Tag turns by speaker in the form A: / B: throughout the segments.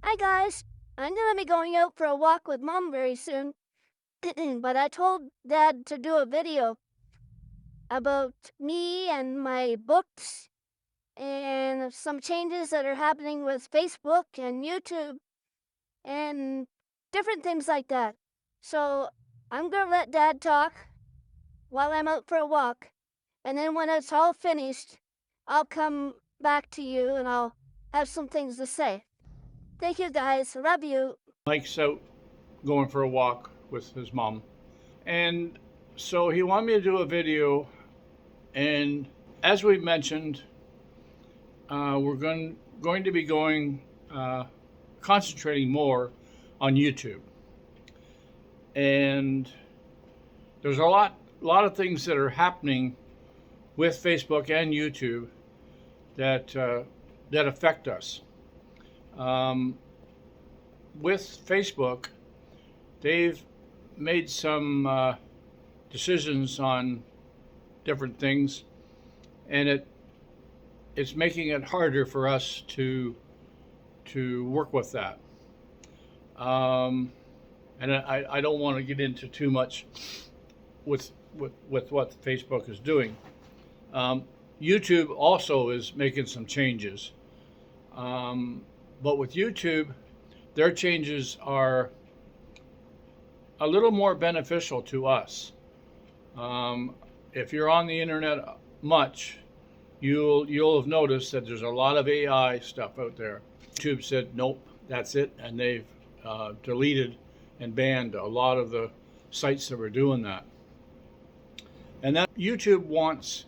A: Hi guys, I'm gonna be going out for a walk with Mom very soon, but I told Dad to do a video about me and my books and some changes that are happening with Facebook and YouTube and different things like that. So I'm gonna let Dad talk while I'm out for a walk, and then when it's all finished, I'll come back to you and I'll have some things to say. Thank you guys. Love you.
B: Mike's out going for a walk with his mom. And so he wanted me to do a video. And as we mentioned, we're going to be concentrating more on YouTube. And there's a lot of things that are happening with Facebook and YouTube that affect us. Um, with Facebook, they've made some decisions on different things, and it's making it harder for us to work with that. Um, and I don't want to get into too much with what Facebook is doing. Um, YouTube also is making some changes, but with YouTube, their changes are a little more beneficial to us. Um, if you're on the internet much, you'll have noticed that there's a lot of AI stuff out there. YouTube said nope, that's it, and they've deleted and banned a lot of the sites that were doing that. And that YouTube wants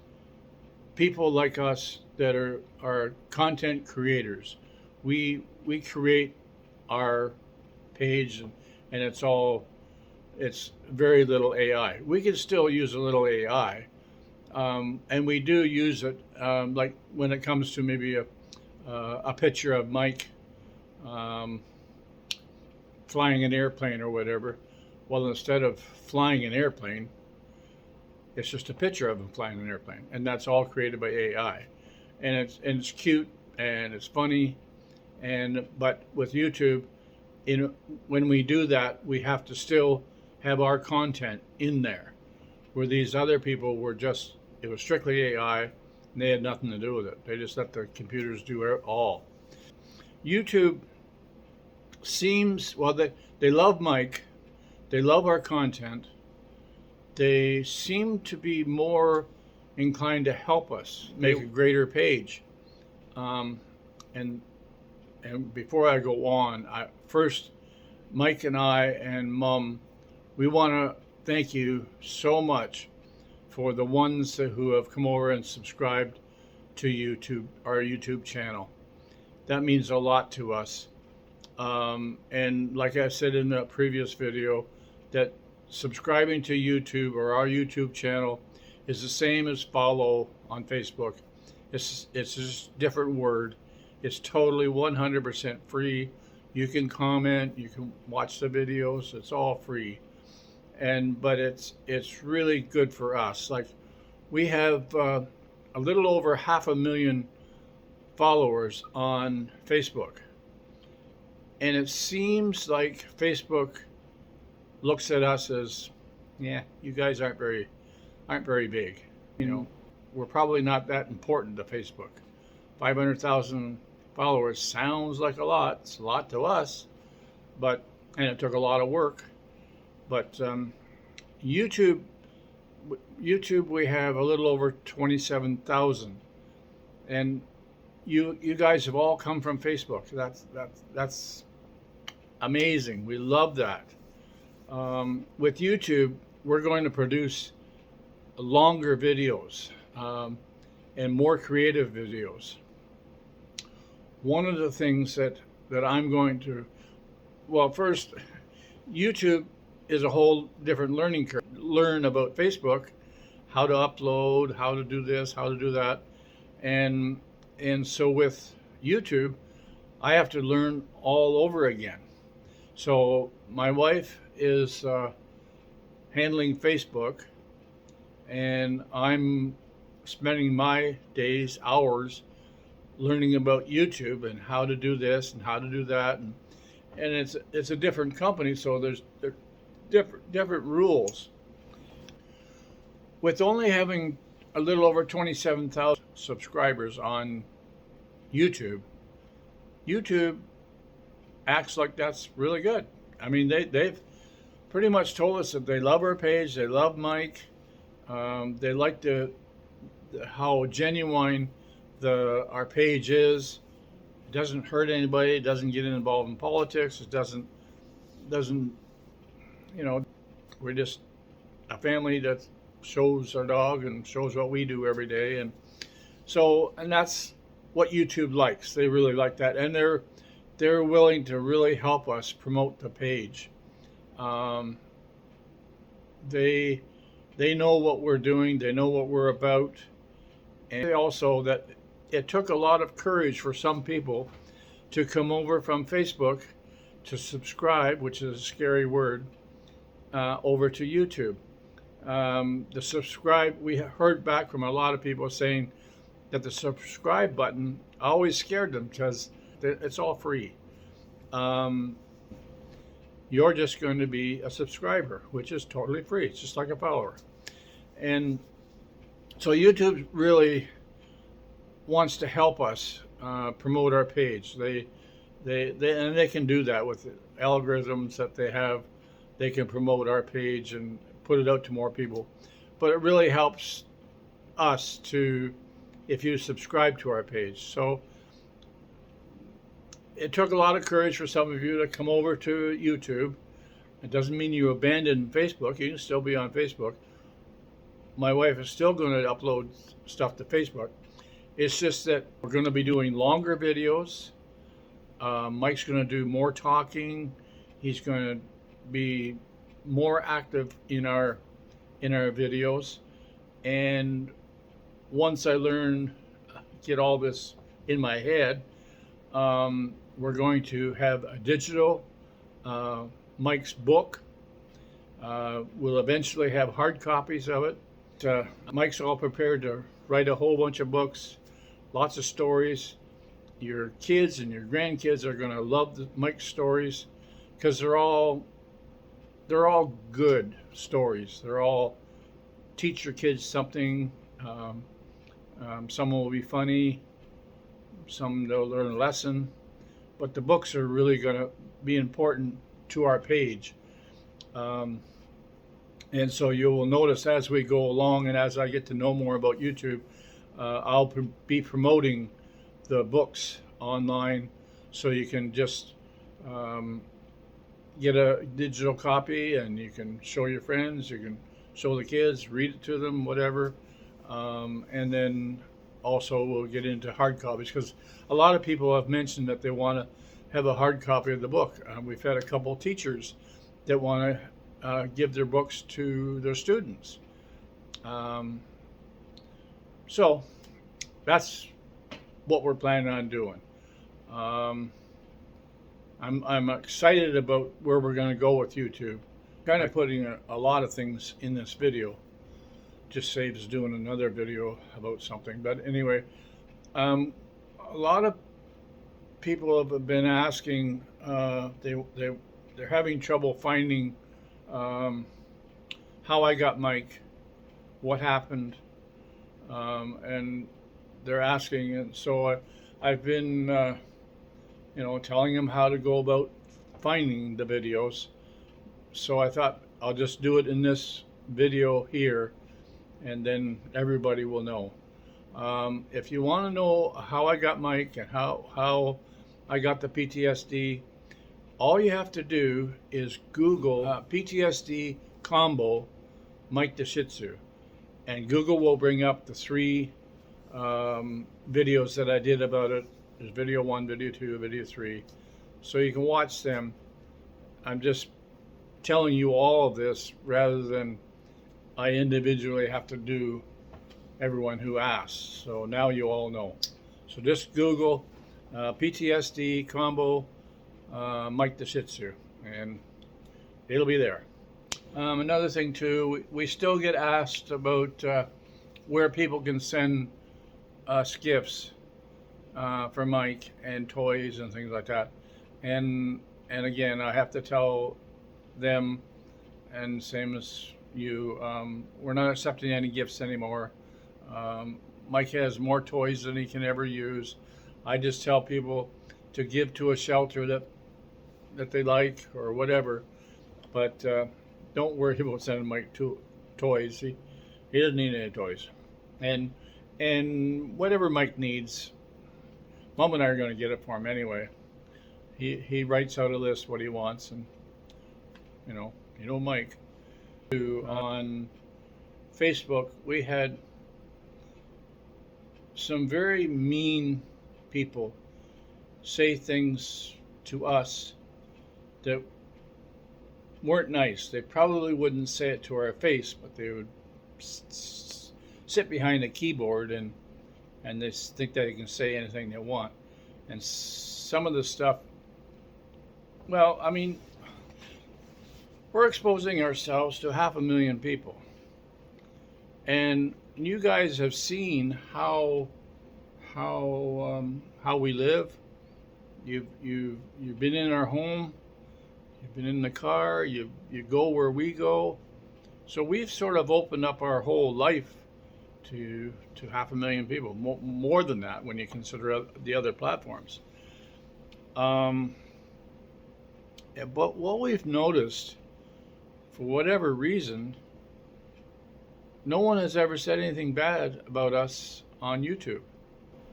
B: people like us that are content creators. We create our page, and it's very little AI. We can still use a little AI, and we do use it, like when it comes to maybe a picture of Mike um, flying an airplane or whatever. Well, instead of flying an airplane, it's just a picture of him flying an airplane, and that's all created by AI. And it's cute and it's funny, but with YouTube, when we do that, we have to still have our content in there. Where these other people it was strictly AI, and they had nothing to do with it. They just let the computers do it all. YouTube seems, well, they love Mike, they love our content, they seem to be more inclined to help us make a greater page. Um, and and before I go on, first, Mike and I and Mom, we want to thank you so much for the ones who have come over and subscribed to YouTube, our YouTube channel. That means a lot to us. And like I said in the previous video, that subscribing to YouTube or our YouTube channel is the same as follow on Facebook. It's just a different word. It's totally 100% free. You can comment, you can watch the videos. It's all free, but it's really good for us. Like we have a little over 500,000 followers on Facebook, and it seems like Facebook looks at us as, yeah, you guys aren't very big. You know, we're probably not that important to Facebook. 500,000 followers sounds like a lot. It's a lot to us, and it took a lot of work. But YouTube, YouTube, we have a little over 27,000, and you guys have all come from Facebook. That's amazing. We love that. With YouTube, we're going to produce longer videos and more creative videos. One of the things that I'm going to, well, first, YouTube is a whole different learning curve. Learn about Facebook, how to upload, how to do this, how to do that, and so with YouTube, I have to learn all over again. So my wife is handling Facebook, and I'm spending my days, hours learning about YouTube and how to do this and how to do that, and it's a different company, so there different rules. With only having a little over 27,000 subscribers on YouTube, YouTube acts like that's really good. I mean, they've pretty much told us that they love our page, they love Mike, they like how genuine our page is. It doesn't hurt anybody. It doesn't get involved in politics. It doesn't we're just a family that shows our dog and shows what we do every day, and that's what YouTube likes. They really like that, and they're willing to really help us promote the page. They know what we're doing. They know what we're about, and also that it took a lot of courage for some people to come over from Facebook to subscribe, which is a scary word, over to YouTube. The subscribe, we heard back from a lot of people saying that the subscribe button always scared them because it's all free. You're just going to be a subscriber, which is totally free. It's just like a follower. And so YouTube really wants to help us promote our page. They can do that with the algorithms that they have. They can promote our page and put it out to more people. But it really helps us if you subscribe to our page. So it took a lot of courage for some of you to come over to YouTube. It doesn't mean you abandon Facebook. You can still be on Facebook. My wife is still going to upload stuff to Facebook. It's just that we're going to be doing longer videos. Mike's going to do more talking. He's going to be more active in our videos. And once I get all this in my head, we're going to have a digital Mike's book. We'll eventually have hard copies of it. Mike's all prepared to write a whole bunch of books, lots of stories. Your kids and your grandkids are going to love Mike's stories because they're all good stories. They're all teach your kids something. Some will be funny, some they'll learn a lesson, but the books are really going to be important to our page. And so you will notice as we go along and as I get to know more about YouTube, I'll be promoting the books online, so you can just get a digital copy and you can show your friends, you can show the kids, read it to them, whatever. And then also we'll get into hard copies because a lot of people have mentioned that they want to have a hard copy of the book. We've had a couple of teachers that want to give their books to their students. So that's what we're planning on doing. I'm excited about where we're going to go with YouTube. Kind of putting a lot of things in this video. Just saves doing another video about something. But anyway, a lot of people have been asking. They're having trouble finding how I got Mike, what happened, and they're asking. And so I've been, telling them how to go about finding the videos. So I thought I'll just do it in this video here, and then everybody will know. If you want to know how I got Mike and how I got the PTSD, all you have to do is Google PTSD combo Mike the Shih Tzu, and Google will bring up the 3 videos that I did about it. There's video 1, video 2, video 3, so you can watch them. I'm just telling you all of this rather than I individually have to do everyone who asks. So now you all know. So just Google PTSD combo Mike the Shih Tzu, and it'll be there. Another thing too, we still get asked about where people can send us gifts. for Mike and toys and things like that. And again, I have to tell them, and same as you, we're not accepting any gifts anymore. Mike has more toys than he can ever use. I just tell people to give to a shelter that they like or whatever, but don't worry about sending Mike toys. He doesn't need any toys, and whatever Mike needs, Mom and I are going to get it for him anyway. He writes out a list what he wants, and Mike. On Facebook, we had some very mean people say things to us that weren't nice. They probably wouldn't say it to our face, but they would sit behind a keyboard and they think that they can say anything they want. And some of the stuff, well, I mean, we're exposing ourselves to 500,000 people. And you guys have seen how we live. You've been in our home. You've been in the car. You go where we go. So we've sort of opened up our whole life to 500,000 people. More than that when you consider the other platforms. But what we've noticed, for whatever reason, no one has ever said anything bad about us on YouTube.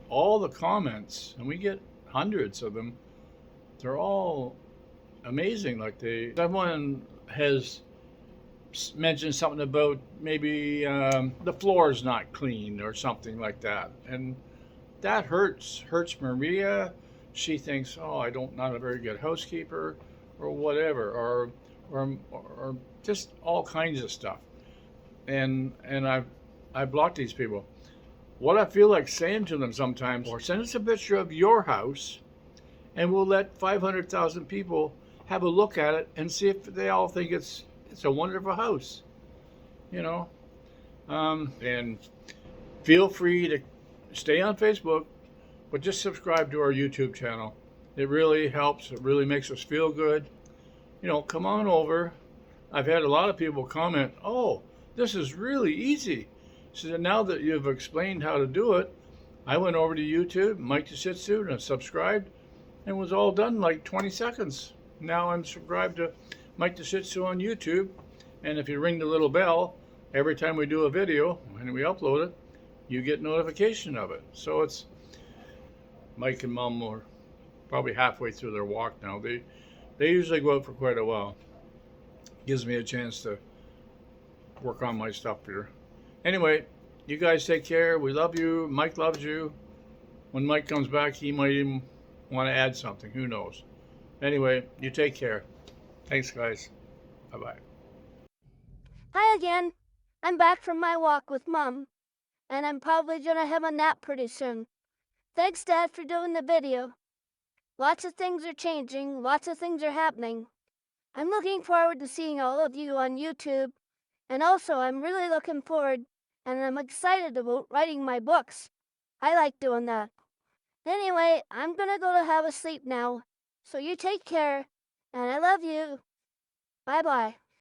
B: All the comments, and we get hundreds of them, they're all amazing. Like someone has mentioned something about maybe the floor is not clean or something like that, and that hurts Maria. She thinks, oh, not a very good housekeeper, or whatever, or just all kinds of stuff. And I block these people. What I feel like saying to them sometimes, or send us a picture of your house, and we'll let 500,000 people have a look at it and see if they all think it's a wonderful house, And feel free to stay on Facebook, but just subscribe to our YouTube channel. It really helps. It really makes us feel good. Come on over. I've had a lot of people comment, oh, this is really easy. So now that you've explained how to do it, I went over to YouTube, Mike DeShitsu, and subscribed, and it was all done in like 20 seconds. Now I'm subscribed to Mike DeShitsu on YouTube, and if you ring the little bell, every time we do a video and we upload it, you get notification of it. So it's Mike and Mom are probably halfway through their walk now. They usually go out for quite a while. Gives me a chance to work on my stuff here. Anyway, you guys take care. We love you. Mike loves you. When Mike comes back, he might even want to add something. Who knows? Anyway, you take care. Thanks, guys. Bye-bye.
A: Hi again. I'm back from my walk with Mom, and I'm probably gonna have a nap pretty soon. Thanks, Dad, for doing the video. Lots of things are changing. Lots of things are happening. I'm looking forward to seeing all of you on YouTube, and also I'm really looking forward, and I'm excited about writing my books. I like doing that. Anyway, I'm gonna go to have a sleep now, so you take care, and I love you. Bye-bye.